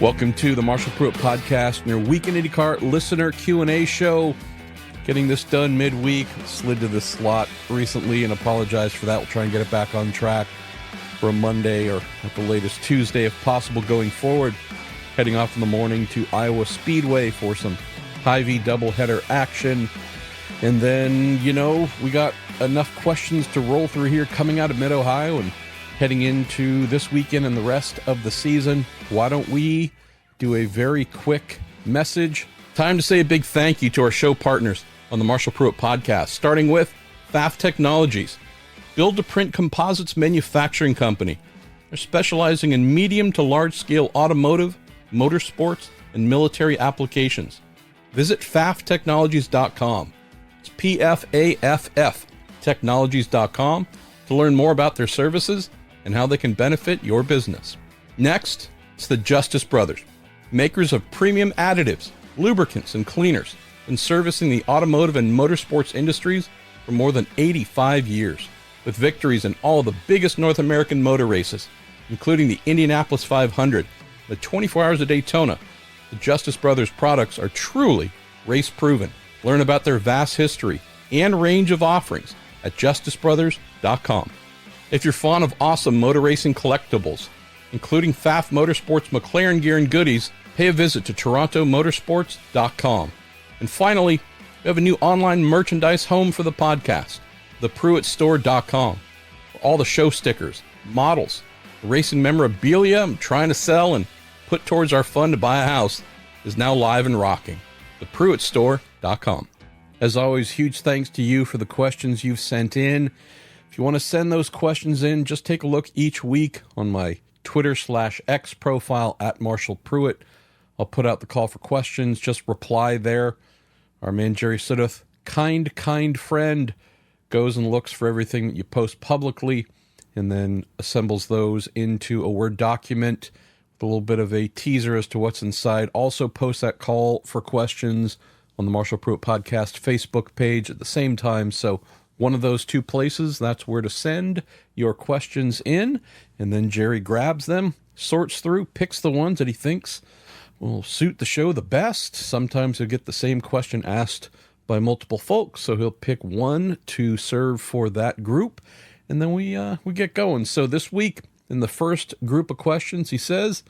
Welcome to the Marshall Pruitt Podcast and your Weekend IndyCar listener Q&A show. Getting this done midweek. Slid to the slot recently and apologize for that. We'll try and get it back on track for a Monday or at the latest Tuesday if possible going forward. Heading off in the morning to Iowa Speedway for some Hy-Vee doubleheader action. And then, we got enough questions to roll through here coming out of Mid-Ohio and heading into this weekend and the rest of the season. Why don't we do a very quick message? Time to say a big thank you to our show partners on the Marshall Pruitt Podcast, starting with Pfaff Technologies, build-to-print composites manufacturing company. They're specializing in medium to large-scale automotive, motorsports, and military applications. Visit pfafftechnologies.com. It's P-F-A-F-F technologies.com to learn more about their services and how they can benefit your business. Next, it's the Justice Brothers, makers of premium additives, lubricants, and cleaners, and servicing the automotive and motorsports industries for more than 85 years, with victories in all of the biggest North American motor races, including the Indianapolis 500, the 24 Hours of Daytona. The Justice Brothers products are truly race-proven. Learn about their vast history and range of offerings at justicebrothers.com. If you're fond of awesome motor racing collectibles, including Pfaff Motorsports McLaren gear and goodies, pay a visit to torontomotorsports.com. And finally, we have a new online merchandise home for the podcast, thepruittstore.com. All the show stickers, models, racing memorabilia I'm trying to sell and put towards our fund to buy a house is now live and rocking. thepruittstore.com. As always, huge thanks to you for the questions you've sent in. If you want to send those questions in, just take a look each week on my Twitter/X profile at Marshall Pruitt. I'll put out the call for questions. Just reply there. Our man Jerry Sudduth, kind friend, goes and looks for everything that you post publicly and then assembles those into a Word document with a little bit of a teaser as to what's inside. Also post that call for questions on the Marshall Pruitt Podcast Facebook page at the same time. So one of those two places, that's where to send your questions in. And then Jerry grabs them, sorts through, picks the ones that he thinks will suit the show the best. Sometimes he'll get the same question asked by multiple folks, so he'll pick one to serve for that group. And then we get going. So this week, in the first group of questions, he says,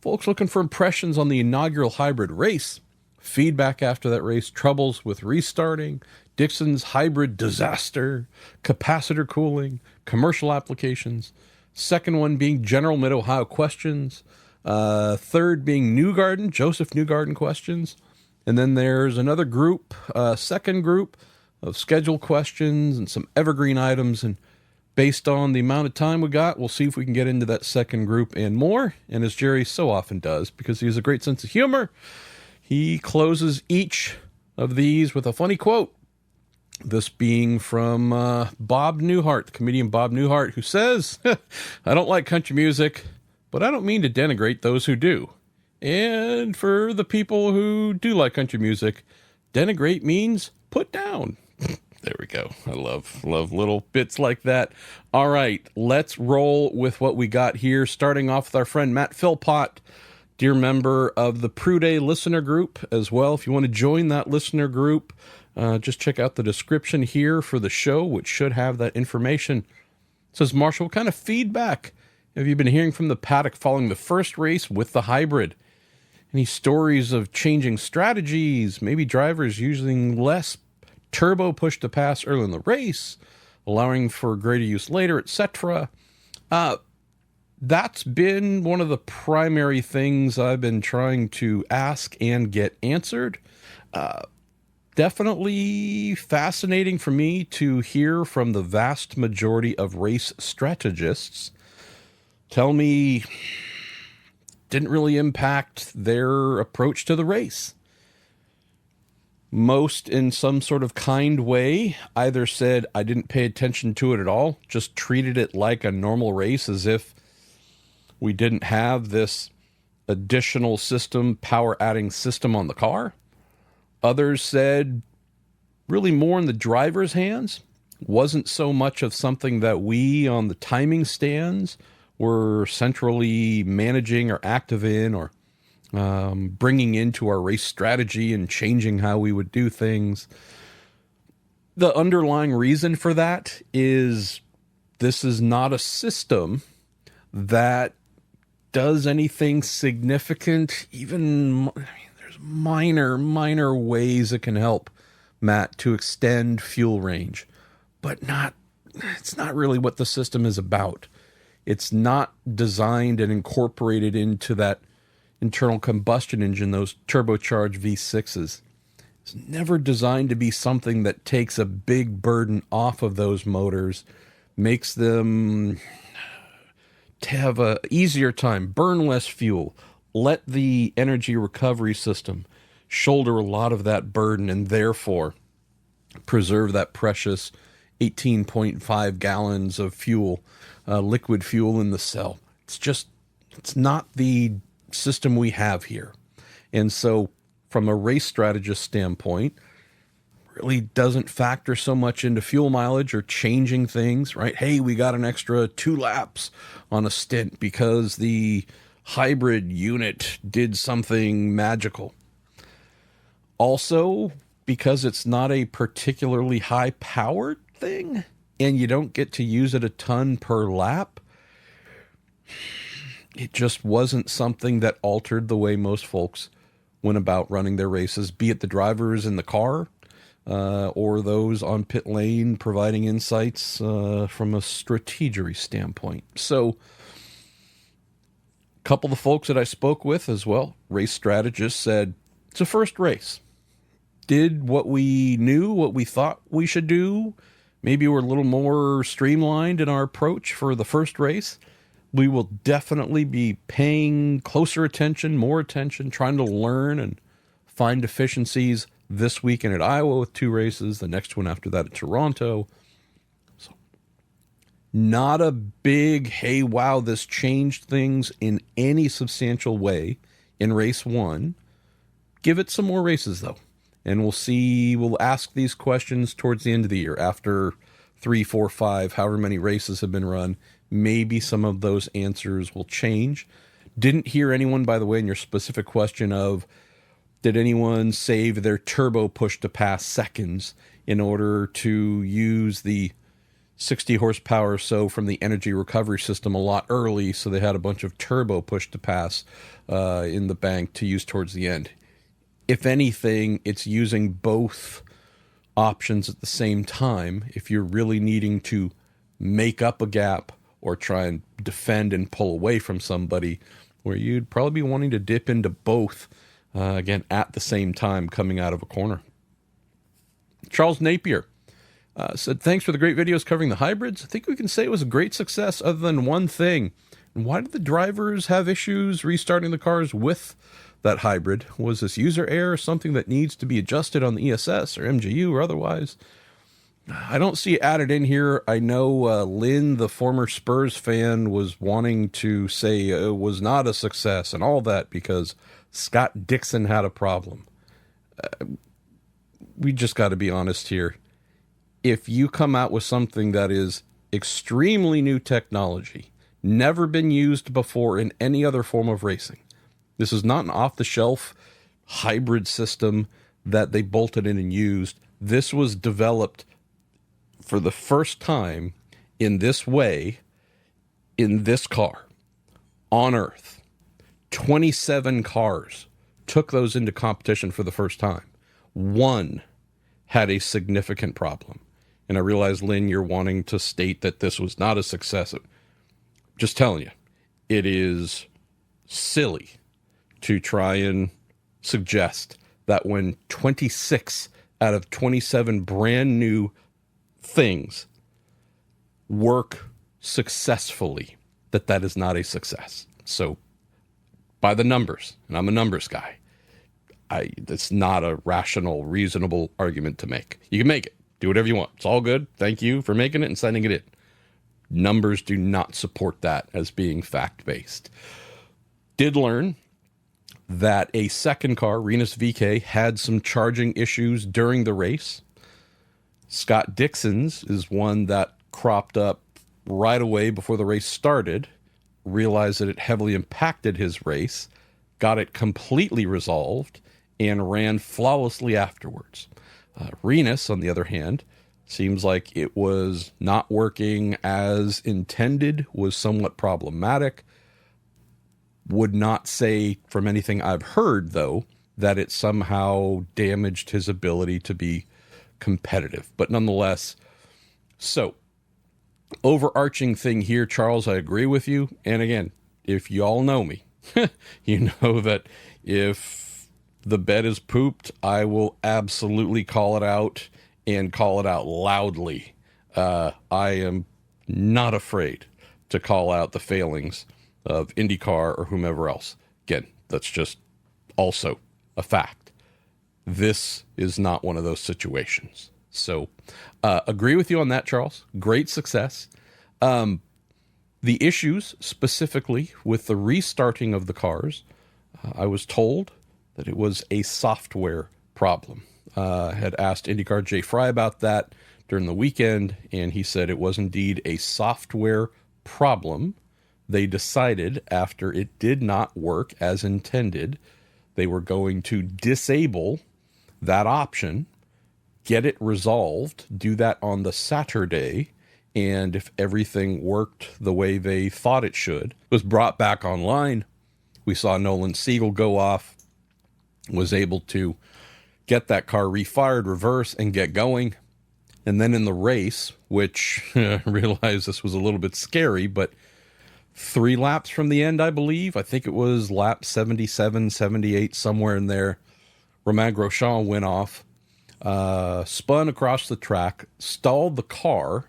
folks looking for impressions on the inaugural hybrid race, feedback after that race, troubles with restarting, Dixon's hybrid disaster, capacitor cooling, commercial applications. Second one being general Mid-Ohio questions. Third being Joseph Newgarden questions. And then there's another group, second group of scheduled questions and some evergreen items. And based on the amount of time we got, we'll see if we can get into that second group and more. And as Jerry so often does, because he has a great sense of humor, he closes each of these with a funny quote. This being from Bob Newhart, the comedian Bob Newhart, who says, I don't like country music, but I don't mean to denigrate those who do. And for the people who do like country music, denigrate means put down. There we go. I love little bits like that. All right, let's roll with what we got here, starting off with our friend Matt Philpott, dear member of the Pruitt listener group as well. If you want to join that listener group, just check out the description here for the show, which should have that information. It says, Marshall, what kind of feedback have you been hearing from the paddock following the first race with the hybrid? Any stories of changing strategies, maybe drivers using less turbo push to pass early in the race, allowing for greater use later, etc.? That's been one of the primary things I've been trying to ask and get answered. Definitely fascinating for me to hear from the vast majority of race strategists tell me didn't really impact their approach to the race. Most, in some sort of kind way, either said, I didn't pay attention to it at all, just treated it like a normal race as if we didn't have this additional system, power-adding system on the car. Others said, really more in the driver's hands. Wasn't so much of something that we on the timing stands we're centrally managing or active in or bringing into our race strategy and changing how we would do things. The underlying reason for that is this is not a system that does anything significant. Even there's minor ways it can help, Matt, to extend fuel range, but it's not really what the system is about. It's not designed and incorporated into that internal combustion engine, those turbocharged V6s. It's never designed to be something that takes a big burden off of those motors, makes them to have a easier time, burn less fuel, let the energy recovery system shoulder a lot of that burden, and therefore preserve that precious 18.5 gallons of fuel, liquid fuel in the cell. It's not the system we have here. And so from a race strategist standpoint, really doesn't factor so much into fuel mileage or changing things, right? Hey, we got an extra 2 laps on a stint because the hybrid unit did something magical. Also, because it's not a particularly high-powered thing and you don't get to use it a ton per lap, it just wasn't something that altered the way most folks went about running their races, be it the drivers in the car or those on pit lane providing insights from a strategery standpoint. So a couple of the folks that I spoke with as well, race strategists, said it's a first race. Did what we knew, what we thought we should do. Maybe we're a little more streamlined in our approach for the first race. We will definitely be paying closer attention, more attention, trying to learn and find efficiencies this weekend at Iowa with 2 races, the next one after that at Toronto. So not a big, hey, wow, this changed things in any substantial way in race 1. Give it some more races, though. And we'll ask these questions towards the end of the year after 3, 4, 5, however many races have been run. Maybe some of those answers will change. Didn't hear anyone, by the way, in your specific question of, did anyone save their turbo push to pass seconds in order to use the 60 horsepower or so from the energy recovery system a lot early, so they had a bunch of turbo push to pass in the bank to use towards the end? If anything, it's using both options at the same time if you're really needing to make up a gap or try and defend and pull away from somebody, where you'd probably be wanting to dip into both, again, at the same time coming out of a corner. Charles Napier said, thanks for the great videos covering the hybrids. I think we can say it was a great success other than one thing. And why did the drivers have issues restarting the cars with that hybrid? Was this user error something that needs to be adjusted on the ESS or MGU or otherwise? I don't see it added in here. I know Lynn, the former Spurs fan, was wanting to say it was not a success and all that because Scott Dixon had a problem. We just got to be honest here. If you come out with something that is extremely new technology, never been used before in any other form of racing, this is not an off-the-shelf hybrid system that they bolted in and used. This was developed for the first time in this way, in this car, on Earth. 27 cars took those into competition for the first time. One had a significant problem. And I realize, Lynn, you're wanting to state that this was not a success. Just telling you, it is silly to try and suggest that when 26 out of 27 brand new things work successfully, that is not a success. So by the numbers, and I'm a numbers guy, that's not a rational, reasonable argument to make. You can make it. Do whatever you want. It's all good. Thank you for making it and sending it in. Numbers do not support that as being fact-based. Did learn that a second car, Renus VK, had some charging issues during the race. Scott Dixon's is one that cropped up right away before the race started, realized that it heavily impacted his race, got it completely resolved, and ran flawlessly afterwards. Renus, on the other hand, seems like it was not working as intended, was somewhat problematic. Would not say from anything I've heard, though, that it somehow damaged his ability to be competitive. But nonetheless, so overarching thing here, Charles, I agree with you. And again, if y'all know me, you know that if the bed is pooped, I will absolutely call it out and call it out loudly. I am not afraid to call out the failings of IndyCar or whomever else. Again, that's just also a fact. This is not one of those situations. So, agree with you on that, Charles. Great success. The issues specifically with the restarting of the cars, I was told that it was a software problem. Had asked IndyCar Jay Fry about that during the weekend, and he said it was indeed a software problem. They decided after it did not work as intended, they were going to disable that option, get it resolved, do that on the Saturday, and if everything worked the way they thought it should, it was brought back online. We saw Nolan Siegel go off, was able to get that car refired, reverse, and get going. And then in the race, which I realized this was a little bit scary, but 3 laps from the end, I believe, I think it was lap 77, 78, somewhere in there, Romain Grosjean went off, spun across the track, stalled the car,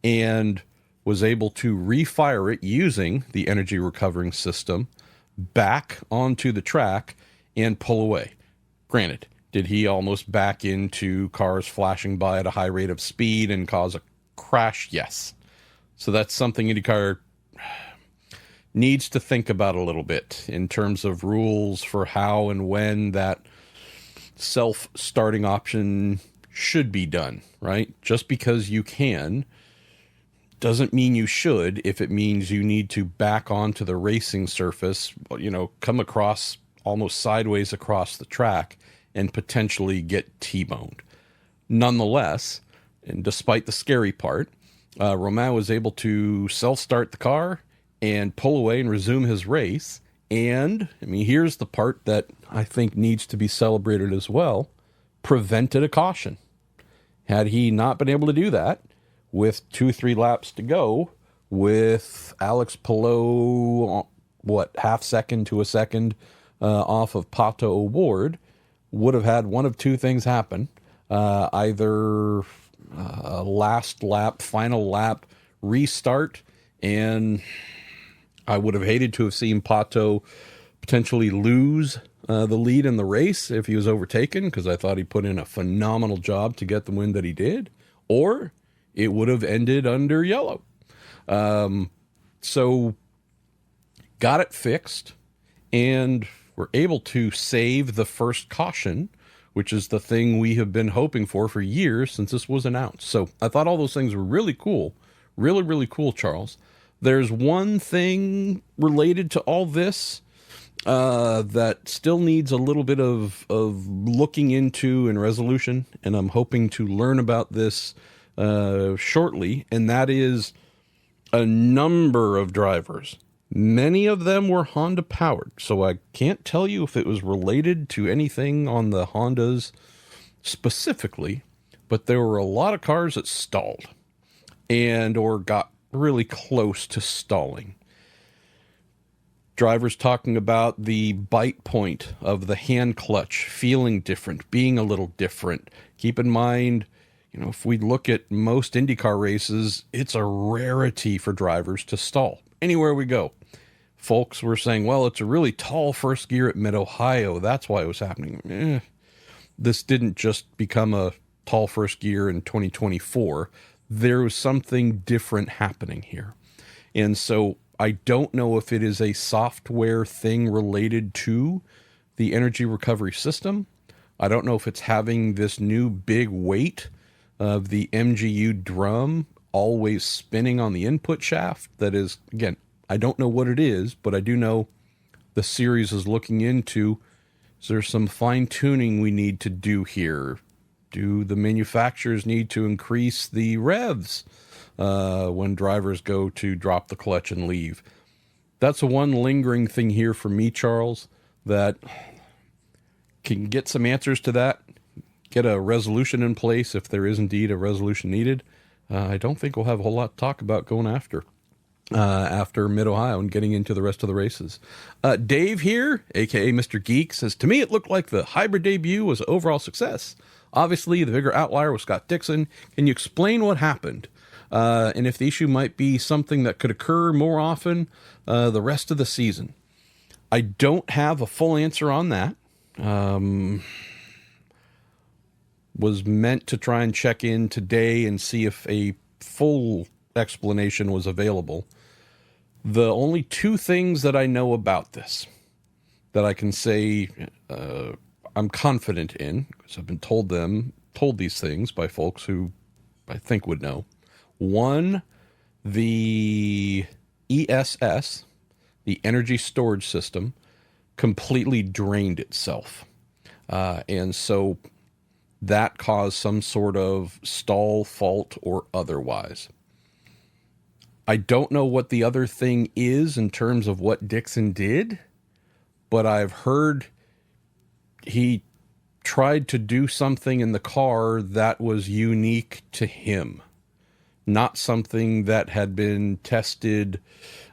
and was able to refire it using the energy recovering system back onto the track and pull away. Granted, did he almost back into cars flashing by at a high rate of speed and cause a crash? Yes. So that's something IndyCar needs to think about a little bit in terms of rules for how and when that self-starting option should be done, right? Just because you can doesn't mean you should. If it means you need to back onto the racing surface, come across almost sideways across the track and potentially get T-boned. Nonetheless, and despite the scary part, Romain was able to self-start the car and pull away and resume his race. And, here's the part that I think needs to be celebrated as well. Prevented a caution. Had he not been able to do that, with 2-3 laps to go, with Alex Palou, half second to a second off of Pato O'Ward, would have had one of two things happen. Either last lap, final lap, restart, and I would have hated to have seen Pato potentially lose the lead in the race if he was overtaken, because I thought he put in a phenomenal job to get the win that he did, or it would have ended under yellow. So got it fixed, and we're able to save the first caution, which is the thing we have been hoping for years since this was announced. So I thought all those things were really cool. Really, really cool, Charles. There's one thing related to all this that still needs a little bit of looking into and resolution, and I'm hoping to learn about this shortly, and that is a number of drivers. Many of them were Honda powered, so I can't tell you if it was related to anything on the Hondas specifically, but there were a lot of cars that stalled and or got really close to stalling. Drivers talking about the bite point of the hand clutch feeling different, being a little different. Keep in mind, if we look at most IndyCar races, it's a rarity for drivers to stall anywhere we go. Folks were saying, well, it's a really tall first gear at Mid-Ohio. That's why it was happening. This didn't just become a tall first gear in 2024. There was something different happening here. And so I don't know if it is a software thing related to the energy recovery system. I don't know if it's having this new big weight of the MGU drum always spinning on the input shaft that is, again, I don't know what it is, but I do know the series is looking into, is there some fine-tuning we need to do here? Do the manufacturers need to increase the revs when drivers go to drop the clutch and leave? That's the one lingering thing here for me, Charles, that can get some answers to that, get a resolution in place if there is indeed a resolution needed. I don't think we'll have a whole lot to talk about going after Mid-Ohio and getting into the rest of the races. Dave here, a.k.a. Mr. Geek, says, to me it looked like the hybrid debut was an overall success. Obviously, the bigger outlier was Scott Dixon. Can you explain what happened? And if the issue might be something that could occur more often the rest of the season? I don't have a full answer on that. Was meant to try and check in today and see if a full explanation was available. The only two things that I know about this that I can say I'm confident in, because I've been told these things by folks who I think would know. One, the ESS, the energy storage system, completely drained itself. And so that caused some sort of stall, fault, or otherwise. I don't know what the other thing is in terms of what Dixon did, but I've heard he tried to do something in the car that was unique to him, not something that had been tested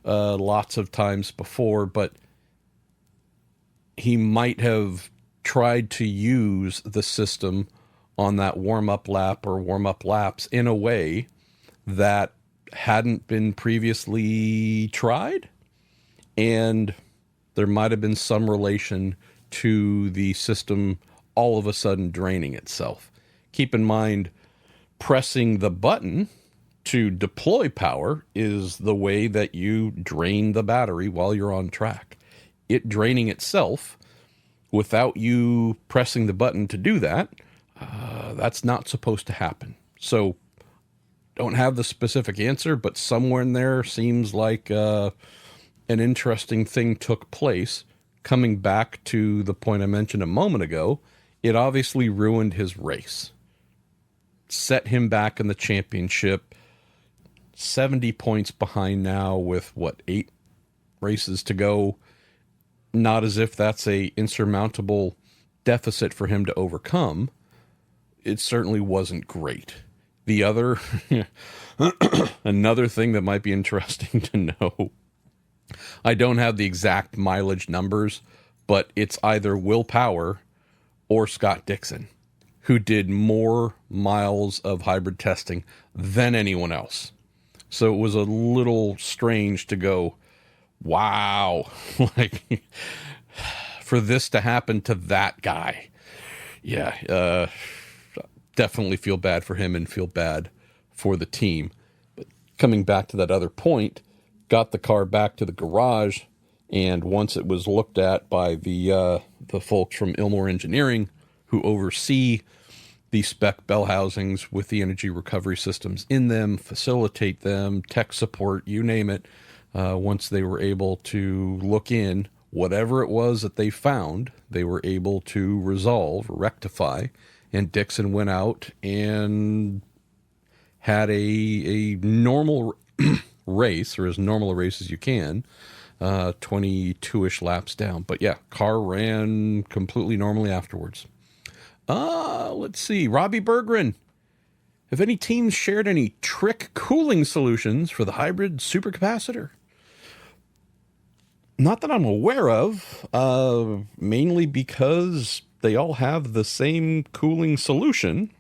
lots of times before, but he might have tried to use the system on that warm-up lap or warm-up laps in a way that hadn't been previously tried, and there might have been some relation to the system all of a sudden draining itself. Keep in mind, pressing the button to deploy power is the way that you drain the battery while you're on track. It draining itself without you pressing the button to do that, that's not supposed to happen. So don't have the specific answer, but somewhere in there seems like an interesting thing took place. Coming back to the point I mentioned a moment ago, it obviously ruined his race. Set him back in the championship, 70 points behind now with, 8 races to go. Not as if that's a insurmountable deficit for him to overcome. It certainly wasn't great. The other, another thing that might be interesting to know, I don't have the exact mileage numbers, but it's either Will Power or Scott Dixon, who did more miles of hybrid testing than anyone else. So it was a little strange to go, wow, like for this to happen to that guy. Yeah, definitely feel bad for him and feel bad for the team. But coming back to that other point, got the car back to the garage, and once it was looked at by the folks from Ilmor Engineering, who oversee the spec bell housings with the energy recovery systems in them, facilitate them, tech support, you name it. Once they were able to look in, whatever it was that they found, they were able to resolve, rectify, and Dixon went out and had a normal race, or as normal a race as you can, 22-ish laps down. But yeah, car ran completely normally afterwards. Let's see. Robbie Berggren. Have any teams shared any trick cooling solutions for the hybrid supercapacitor? Not that I'm aware of, mainly because they all have the same cooling solution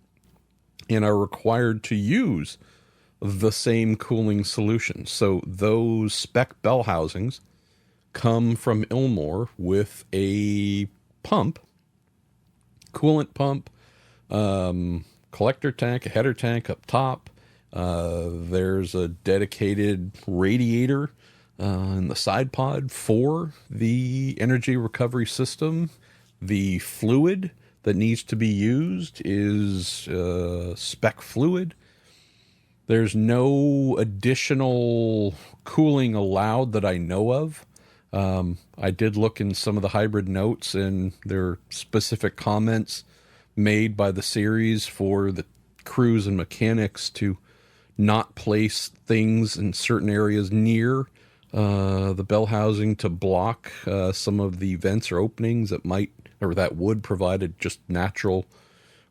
and are required to use the same cooling solution. So those spec bell housings come from Ilmor with a pump, coolant pump, collector tank, a header tank up top. There's a dedicated radiator in the side pod for the energy recovery system. The fluid that needs to be used is spec fluid. There's no additional cooling allowed that I know of. I did look in some of the hybrid notes, and there are specific comments made by the series for the crews and mechanics to not place things in certain areas near the bell housing to block some of the vents or openings that would provide just natural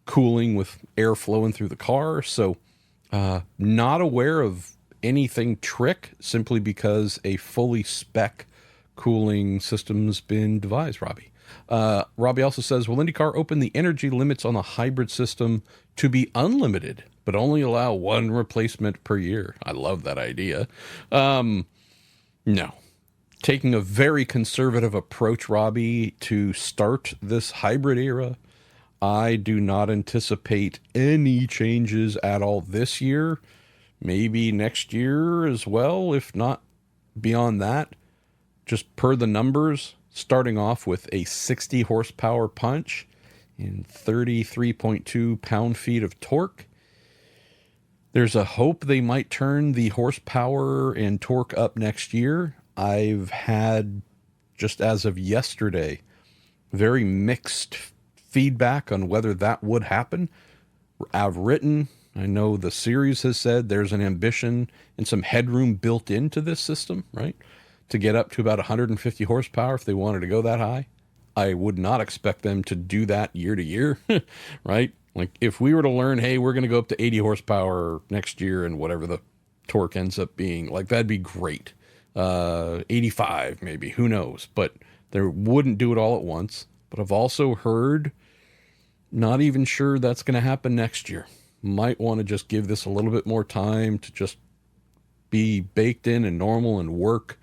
cooling with air flowing through the car. So not aware of anything trick, simply because a fully spec cooling system's been devised, Robbie. Robbie also says, will IndyCar open the energy limits on the hybrid system to be unlimited, but only allow one replacement per year? I love that idea. No. Taking a very conservative approach, Robbie, to start this hybrid era. I do not anticipate any changes at all this year. Maybe next year as well, if not beyond that. Just per the numbers, starting off with a 60 horsepower punch and 33.2 pound-feet of torque. There's a hope they might turn the horsepower and torque up next year. I've had, just as of yesterday, very mixed feedback on whether that would happen. I've written, I know the series has said there's an ambition and some headroom built into this system, right? To get up to about 150 horsepower if they wanted to go that high. I would not expect them to do that year to year, right? Like if we were to learn, hey, we're going to go up to 80 horsepower next year and whatever the torque ends up being, like that'd be great. 85 maybe, who knows? But they wouldn't do it all at once. But I've also heard, not even sure that's going to happen next year. Might want to just give this a little bit more time to just be baked in and normal and work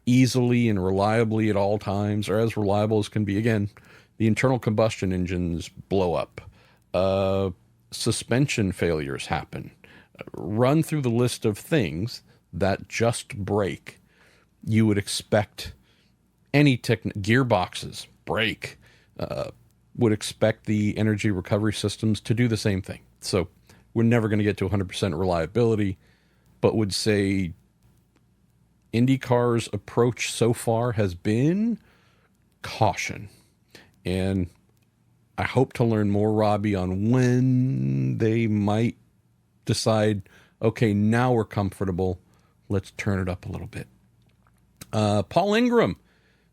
easily and reliably at all times, or as reliable as can be. Again, the internal combustion engines blow up. Suspension failures happen. Run through the list of things that just break. You would expect any gearboxes break. Would expect the energy recovery systems to do the same thing. So we're never going to get to 100% reliability, but would say IndyCar's approach so far has been caution. And I hope to learn more, Robbie, on when they might decide, okay, now we're comfortable. Let's turn it up a little bit. Paul Ingram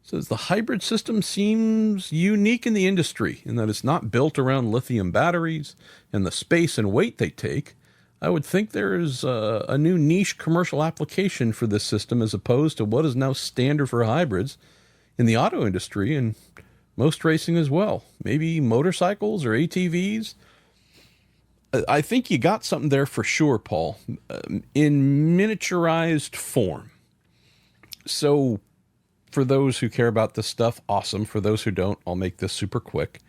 says the hybrid system seems unique in the industry in that it's not built around lithium batteries and the space and weight they take. I would think there is a new niche commercial application for this system as opposed to what is now standard for hybrids in the auto industry and most racing as well. Maybe motorcycles or ATVs. I think you got something there for sure, Paul, in miniaturized form. So for those who care about this stuff, awesome. For those who don't, I'll make this super quick.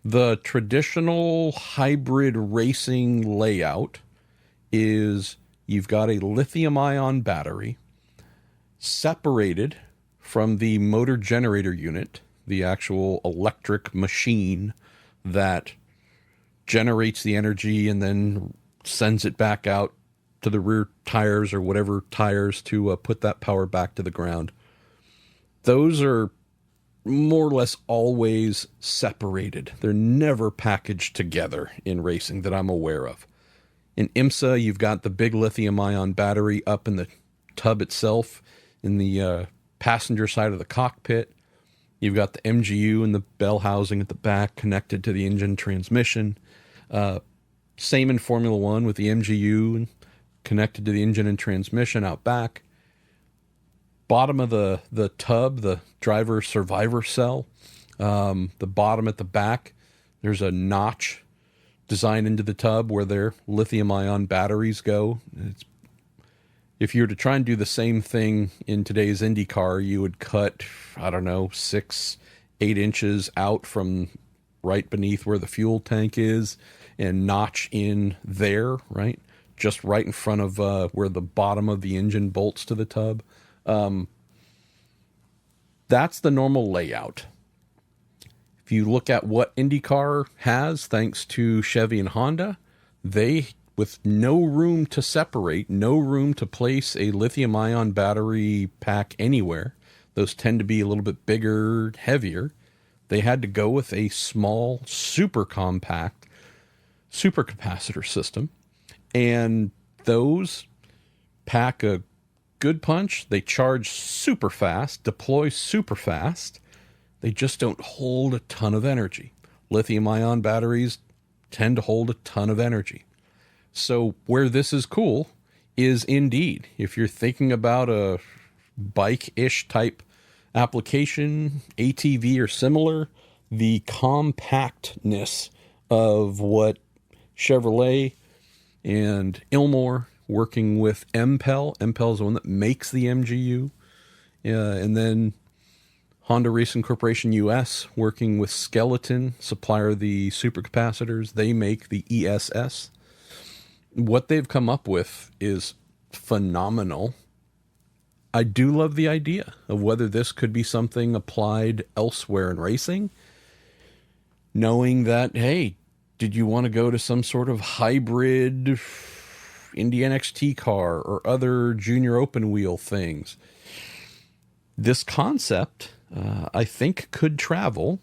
The traditional hybrid racing layout is you've got a lithium-ion battery separated from the motor generator unit, the actual electric machine that generates the energy and then sends it back out to the rear tires or whatever tires to put that power back to the ground. Those are more or less always separated. They're never packaged together in racing that I'm aware of. In IMSA, you've got the big lithium-ion battery up in the tub itself in the passenger side of the cockpit. You've got the MGU and the bell housing at the back connected to the engine transmission. Same in Formula One with the MGU connected to the engine and transmission out back. Bottom of the tub, the driver survivor cell, the bottom at the back, there's a notch designed into the tub where their lithium-ion batteries go. If you were to try and do the same thing in today's IndyCar, you would cut, 6-8 inches out from right beneath where the fuel tank is and notch in there, right? Just right in front of where the bottom of the engine bolts to the tub. That's the normal layout. If you look at what IndyCar has, thanks to Chevy and Honda, they with no room to separate, no room to place a lithium-ion battery pack anywhere. Those tend to be a little bit bigger, heavier. They had to go with a small, super compact supercapacitor system. And those pack a good punch. They charge super fast, deploy super fast. They just don't hold a ton of energy. Lithium-ion batteries tend to hold a ton of energy. So where this is cool is indeed, if you're thinking about a bike-ish type application, ATV or similar, the compactness of what Chevrolet and Ilmor working with MPEL. MPEL is the one that makes the MGU. And then Honda Racing Corporation US working with Skeleton, supplier of the supercapacitors. They make the ESS. What they've come up with is phenomenal. I do love the idea of whether this could be something applied elsewhere in racing, knowing that, hey, did you want to go to some sort of hybrid Indy NXT car or other junior open wheel things? This concept, I think, could travel.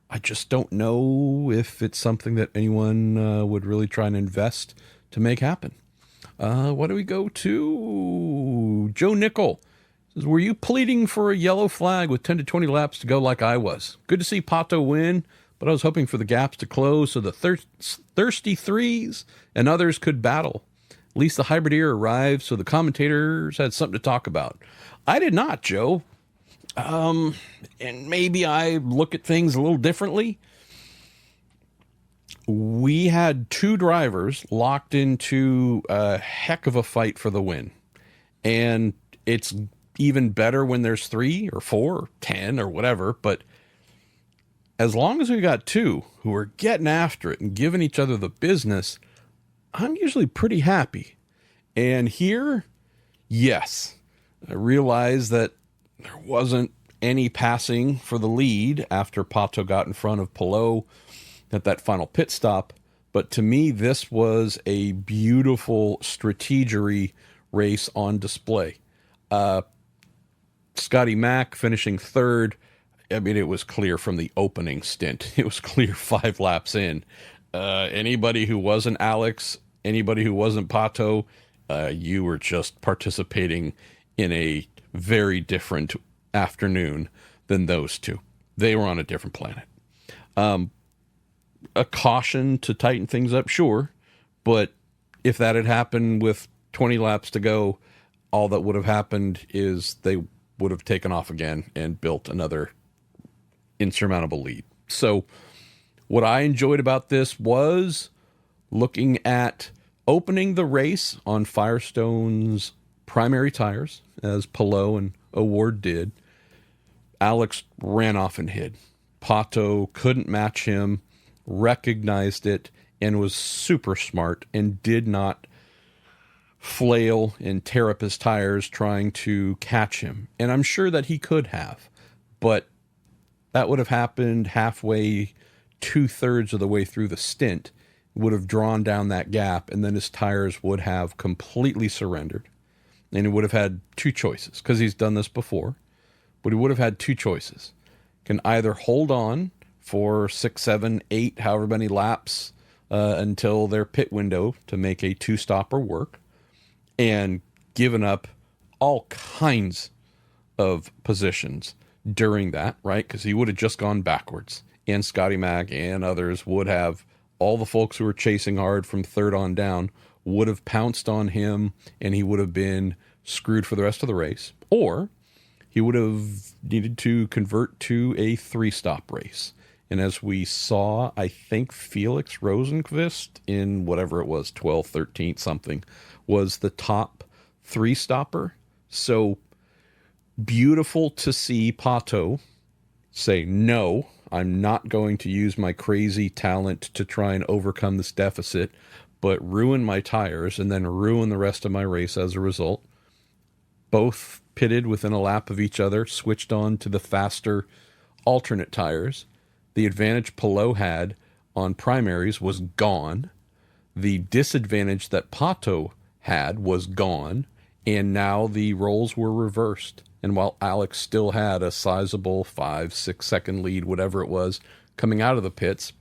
I just don't know if it's something that anyone would really try and invest to make happen. What do we go to? Joe Nickel says, were you pleading for a yellow flag with 10 to 20 laps to go like I was? Good to see Pato win, but I was hoping for the gaps to close so the thirsty threes and others could battle. At least the hybrid era arrived so the commentators had something to talk about. I did not, Joe. And maybe I look at things a little differently. We had two drivers locked into a heck of a fight for the win. And it's even better when there's 3 or 4 or 10 or whatever. But as long as we got two who are getting after it and giving each other the business, I'm usually pretty happy. And here, yes, I realize that there wasn't any passing for the lead after Pato got in front of Palou at that final pit stop. But to me, this was a beautiful strategery race on display. Scotty Mack finishing third. I mean, it was clear from the opening stint. It was clear 5 laps in. Anybody who wasn't Alex, anybody who wasn't Pato, you were just participating in a very different afternoon than those two. They were on a different planet. A caution to tighten things up, sure, but if that had happened with 20 laps to go, all that would have happened is they would have taken off again and built another insurmountable lead. So what I enjoyed about this was looking at opening the race on Firestone's primary tires, as Palou and O'Ward did. Alex ran off and hid. Pato couldn't match him, recognized it, and was super smart and did not flail and tear up his tires trying to catch him. And I'm sure that he could have, but that would have happened halfway, 2/3 of the way through the stint, would have drawn down that gap, and then his tires would have completely surrendered. And he would have had two choices, because he's done this before, but he would have had two choices. Can either hold on for 6, 7, 8, however many laps until their pit window to make a 2-stopper work, and given up all kinds of positions during that, right? Because he would have just gone backwards. And Scotty Mack and others would have, all the folks who were chasing hard from third on down would have pounced on him, and he would have been screwed for the rest of the race. Or he would have needed to convert to a 3-stop race. And as we saw, I think Felix Rosenqvist in whatever it was, 12th, 13th, something, was the top 3-stopper. So beautiful to see Pato say, no, I'm not going to use my crazy talent to try and overcome this deficit, but ruin my tires and then ruin the rest of my race as a result. Both pitted within a lap of each other, switched on to the faster alternate tires. The advantage Palou had on primaries was gone. the disadvantage that Pato had was gone, and now the roles were reversed. And while Alex still had a sizable 5-6 second lead, whatever it was, coming out of the pits,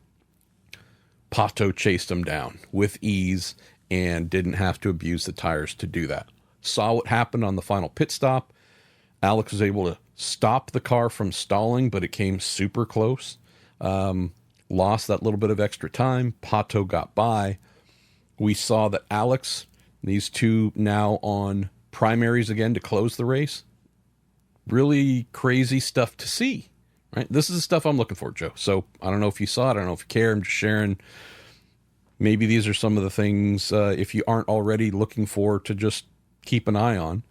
Pato chased him down with ease and didn't have to abuse the tires to do that. Saw what happened on the final pit stop. Alex was able to stop the car from stalling, but it came super close. Lost that little bit of extra time. Pato got by. We saw that Alex, these two now on primaries again to close the race. Really crazy stuff to see, right? This is the stuff I'm looking for, Joe. So I don't know if you saw it. I don't know if you care. I'm just sharing. Maybe these are some of the things, if you aren't already looking for, to just keep an eye on.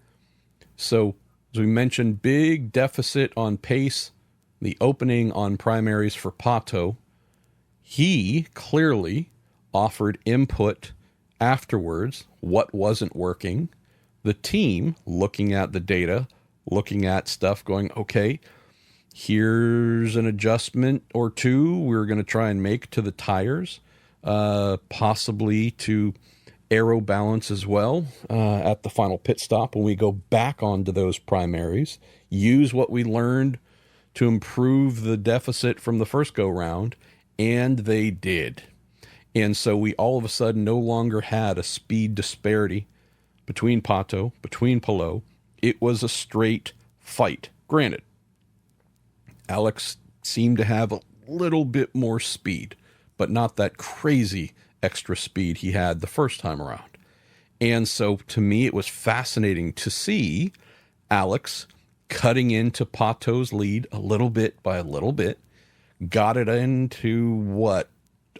So as we mentioned, big deficit on pace, the opening on primaries for Pato. He clearly offered input afterwards, what wasn't working. The team looking at the data, looking at stuff, going, okay, here's an adjustment or two we're going to try and make to the tires, possibly to aero balance as well at the final pit stop when we go back onto those primaries. Use what we learned to improve the deficit from the first go-round, and they did. And so we all of a sudden no longer had a speed disparity between Pato, between Palou. It was a straight fight. Granted, Alex seemed to have a little bit more speed, but not that crazy extra speed he had the first time around. And so to me, it was fascinating to see Alex cutting into Pato's lead a little bit by a little bit, got it into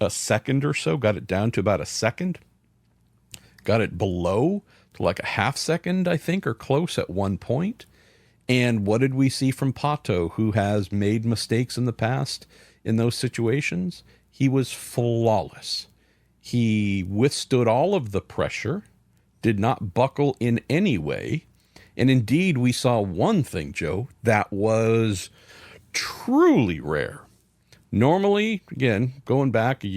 a second or so, got it down to about a second, got it below to like a half second, I think, or close at one point. And what did we see from Pato, who has made mistakes in the past in those situations? He was flawless. He withstood all of the pressure, did not buckle in any way. And indeed, we saw one thing, Joe, that was truly rare. Normally, again, going back 2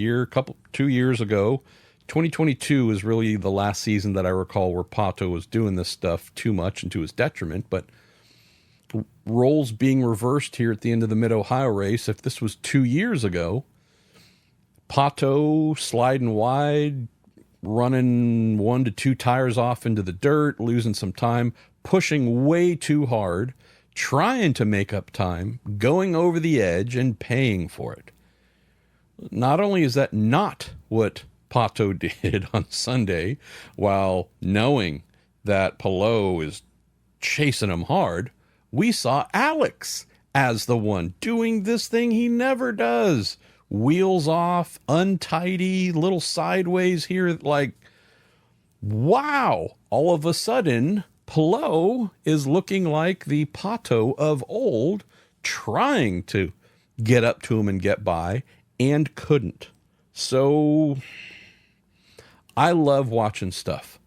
years ago, 2022 is really the last season that I recall where Pato was doing this stuff too much and to his detriment. But roles being reversed here at the end of the Mid-Ohio race, if this was 2 years ago, Pato sliding wide, running 1 to 2 tires off into the dirt, losing some time, pushing way too hard, trying to make up time, going over the edge, and paying for it. Not only is that not what Pato did on Sunday, while knowing that Palou is chasing him hard, we saw Alex as the one doing this thing he never does. Wheels off, untidy, little sideways here, like, wow. All of a sudden, Palou is looking like the Pato of old, trying to get up to him and get by, and couldn't. So I love watching stuff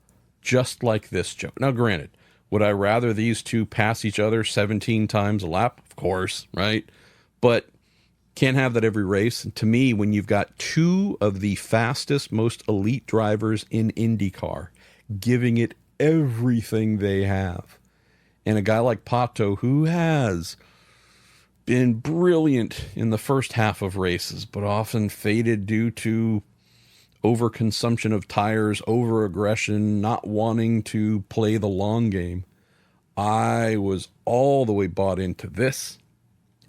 just like this, Joe. Now, granted, would I rather these two pass each other 17 times a lap? Of course, right? But can't have that every race. And to me, when you've got two of the fastest, most elite drivers in IndyCar giving it everything they have, and a guy like Pato, who has been brilliant in the first half of races, but often faded due to overconsumption of tires, over-aggression, not wanting to play the long game. I was all the way bought into this,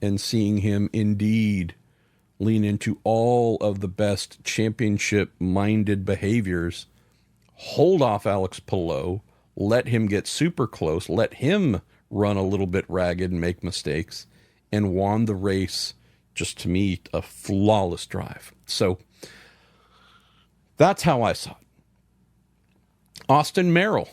and seeing him indeed lean into all of the best championship-minded behaviors, hold off Alex Palou, let him get super close, let him run a little bit ragged and make mistakes, and won the race. Just to me, a flawless drive. So that's how I saw it. Austin Merrill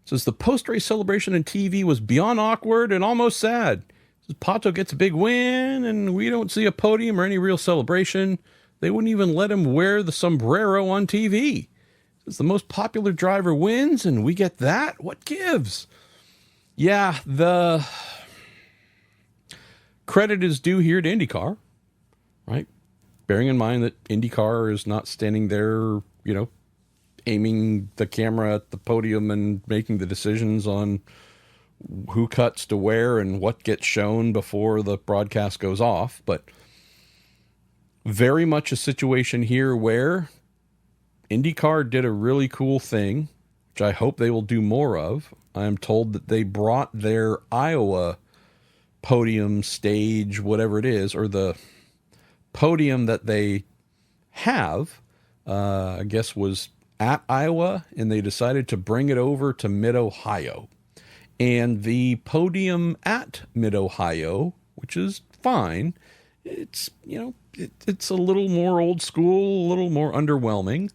says the post-race celebration on TV was beyond awkward and almost sad. Says Pato gets a big win, and we don't see a podium or any real celebration. They wouldn't even let him wear the sombrero on TV. Says the most popular driver wins, and we get that? What gives? Yeah, the credit is due here to IndyCar, right? Bearing in mind that IndyCar is not standing there, aiming the camera at the podium and making the decisions on who cuts to where and what gets shown before the broadcast goes off. But very much a situation here where IndyCar did a really cool thing, which I hope they will do more of. I am told that they brought their Iowa podium stage, whatever it is, or the podium that they have, I guess was at Iowa, and they decided to bring it over to Mid-Ohio. And the podium at Mid-Ohio, which is fine, it's, it's a little more old school, a little more underwhelming.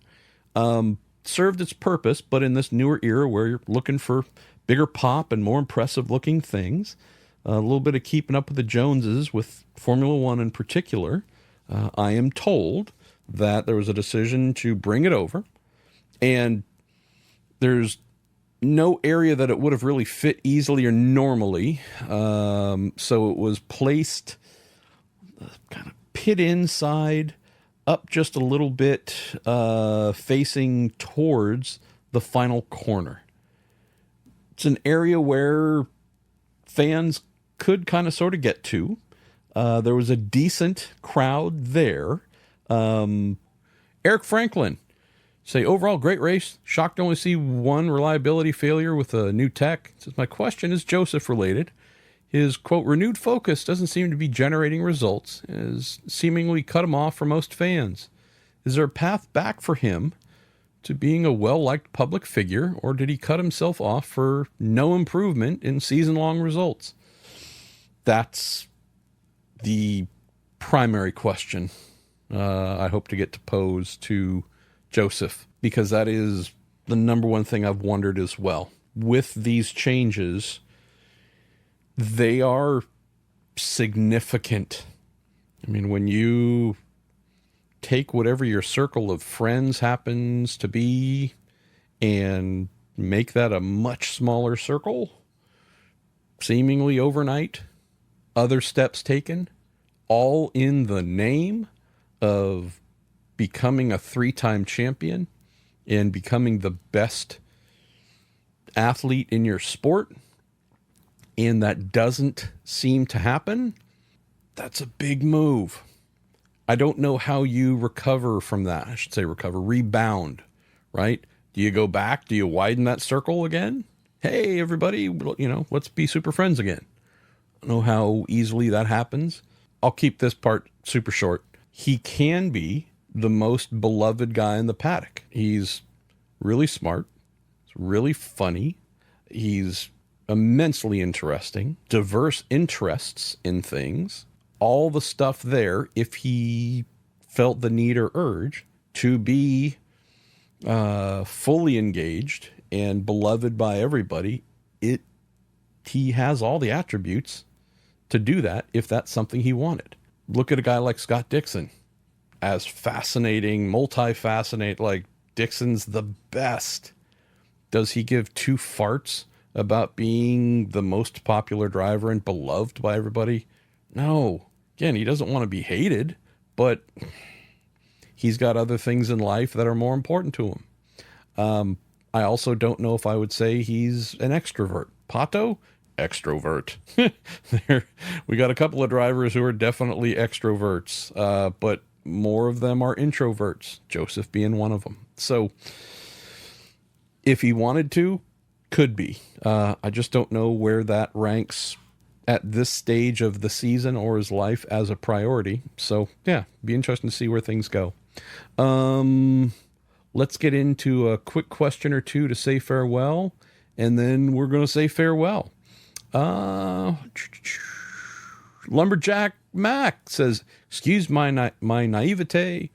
Served its purpose, but in this newer era where you're looking for bigger pop and more impressive looking things, a little bit of keeping up with the Joneses with Formula One in particular, I am told that there was a decision to bring it over, and there's no area that it would have really fit easily or normally. So it was placed kind of pit inside, up just a little bit, facing towards the final corner. It's an area where fans could kind of sort of get to. There was a decent crowd there. Eric Franklin say, overall, great race. Shocked to only see one reliability failure with a new tech. Says, my question is Joseph related. His, quote, renewed focus doesn't seem to be generating results, as seemingly cut him off for most fans. Is there a path back for him to being a well-liked public figure, or did he cut himself off for no improvement in season-long results? That's the primary question I hope to get to pose to Joseph, because that is the number one thing I've wondered as well. With these changes, they are significant. I mean, when you take whatever your circle of friends happens to be and make that a much smaller circle, seemingly overnight, other steps taken, all in the name of becoming a 3-time champion and becoming the best athlete in your sport, and that doesn't seem to happen, that's a big move. I don't know how you recover from that. I should say rebound, right? Do you go back? Do you widen that circle again? Hey, everybody, let's be super friends again. I don't know how easily that happens. I'll keep this part super short. He can be the most beloved guy in the paddock. He's really smart. He's really funny. He's immensely interesting, diverse interests in things, all the stuff there. If he felt the need or urge to be fully engaged and beloved by everybody, he has all the attributes to do that if that's something he wanted. Look at a guy like Scott Dixon. As fascinating, multi-fascinate, like Dixon's the best. Does he give two farts about being the most popular driver and beloved by everybody? No. Again, he doesn't want to be hated, but he's got other things in life that are more important to him. I also don't know if I would say he's an extrovert. Pato? Extrovert. We got a couple of drivers who are definitely extroverts, but more of them are introverts, Joseph being one of them. So if he wanted to, could be. I just don't know where that ranks at this stage of the season or his life as a priority. So yeah, be interesting to see where things go. Let's get into a quick question or two to say farewell, and then we're going to say farewell. Lumberjack Mac says, excuse my naivete,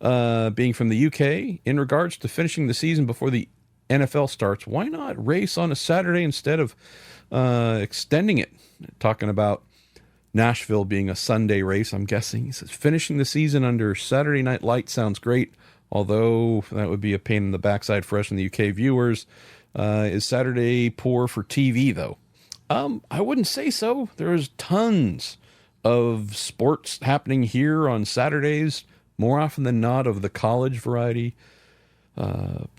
being from the UK, in regards to finishing the season before the NFL starts, why not race on a Saturday instead of extending it? Talking about Nashville being a Sunday race, I'm guessing. He says, finishing the season under Saturday Night Light sounds great, although that would be a pain in the backside for us and the UK viewers. Is Saturday poor for TV, though? I wouldn't say so. There's tons of sports happening here on Saturdays, more often than not of the college variety.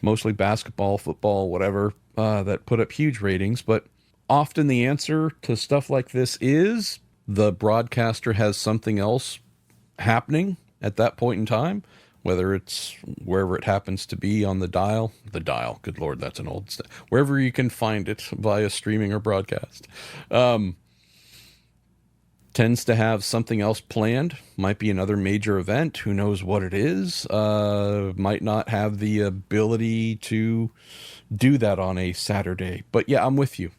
mostly basketball, football, whatever, that put up huge ratings. But often the answer to stuff like this is the broadcaster has something else happening at that point in time, whether it's wherever it happens to be on the dial, good Lord, that's an old wherever you can find it via streaming or broadcast, tends to have something else planned. Might be another major event. Who knows what it is? Might not have the ability to do that on a Saturday. But yeah, I'm with you.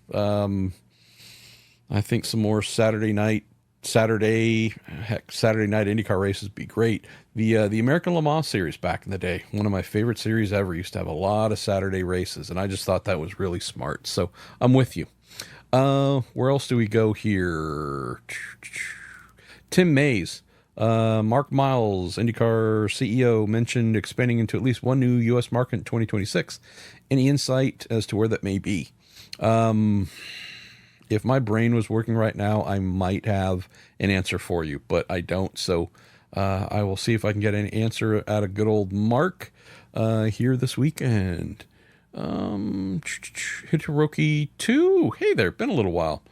I think some more Saturday night IndyCar races would be great. The American Le Mans series back in the day, one of my favorite series ever, used to have a lot of Saturday races, and I just thought that was really smart. So I'm with you. Where else do we go here? Tim Mays, Mark Miles, IndyCar CEO, mentioned expanding into at least one new U.S. market in 2026. Any insight as to where that may be? If my brain was working right now, I might have an answer for you, but I don't. So I will see if I can get an answer out of good old Mark here this weekend. Hitaroki 2. Hey there, been a little while.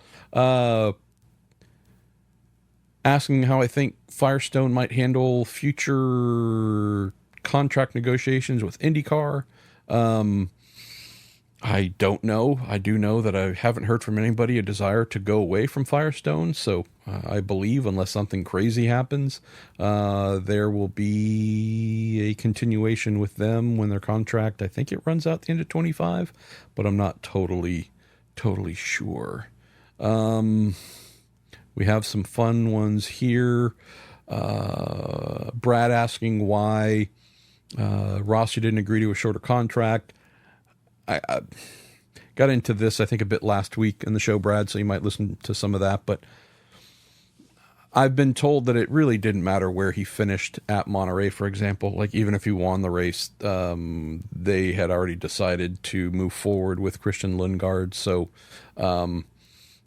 Asking how I think Firestone might handle future contract negotiations with IndyCar. I don't know. I do know that I haven't heard from anybody a desire to go away from Firestone. So I believe, unless something crazy happens, there will be a continuation with them when their contract, I think it runs out the end of 25, but I'm not totally sure. We have some fun ones here. Brad asking why Rossi didn't agree to a shorter contract. I got into this, I think, a bit last week in the show, Brad, so you might listen to some of that. But I've been told that it really didn't matter where he finished at Monterey, for example. Like, even if he won the race, they had already decided to move forward with Christian Lundgaard. So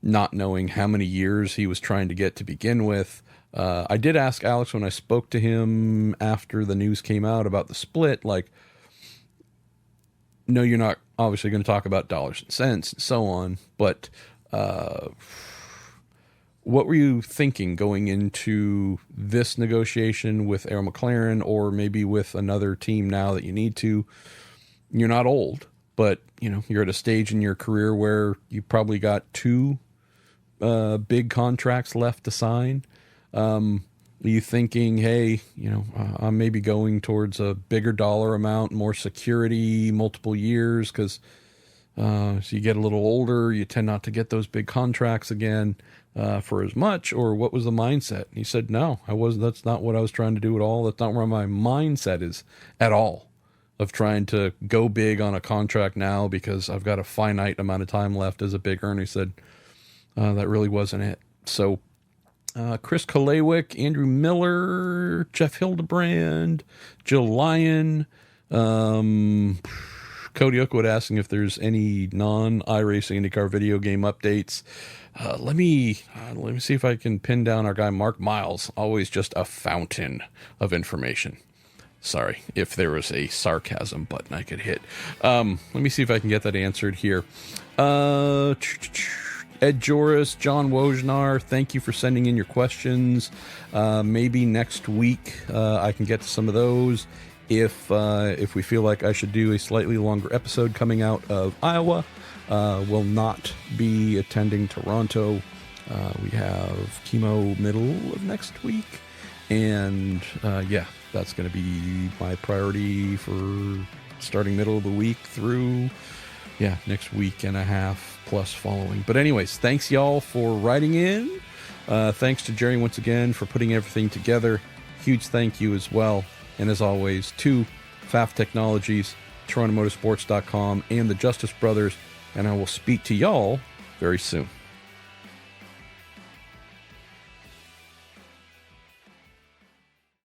not knowing how many years he was trying to get to begin with. I did ask Alex when I spoke to him after the news came out about the split, like, no, you're not obviously going to talk about dollars and cents and so on, but what were you thinking going into this negotiation with Arrow McLaren, or maybe with another team now that you need to? You're not old, but you're at a stage in your career where you probably got two big contracts left to sign. Are you thinking, hey, I'm maybe going towards a bigger dollar amount, more security, multiple years, because as you get a little older, you tend not to get those big contracts again for as much? Or what was the mindset? And he said, no, that's not what I was trying to do at all. That's not where my mindset is at all, of trying to go big on a contract now because I've got a finite amount of time left as a big earner. He said, that really wasn't it. So Chris Kalewick, Andrew Miller, Jeff Hildebrand, Jill Lyon, Cody Oakwood asking if there's any non-iRacing IndyCar video game updates. Let me see if I can pin down our guy Mark Miles. Always just a fountain of information. Sorry if there was a sarcasm button I could hit. Let me see if I can get that answered here. Ed Joris, John Wojnar, thank you for sending in your questions. Maybe next week I can get to some of those. If we feel like I should do a slightly longer episode coming out of Iowa, will not be attending Toronto. We have chemo middle of next week. And that's going to be my priority for starting middle of the week through next week and a half plus following. But anyways, thanks y'all for writing in. Thanks to Jerry once again for putting everything together. Huge thank you as well. And as always, to Pfaff Technologies, TorontoMotorsports.com, and the Justice Brothers. And I will speak to y'all very soon.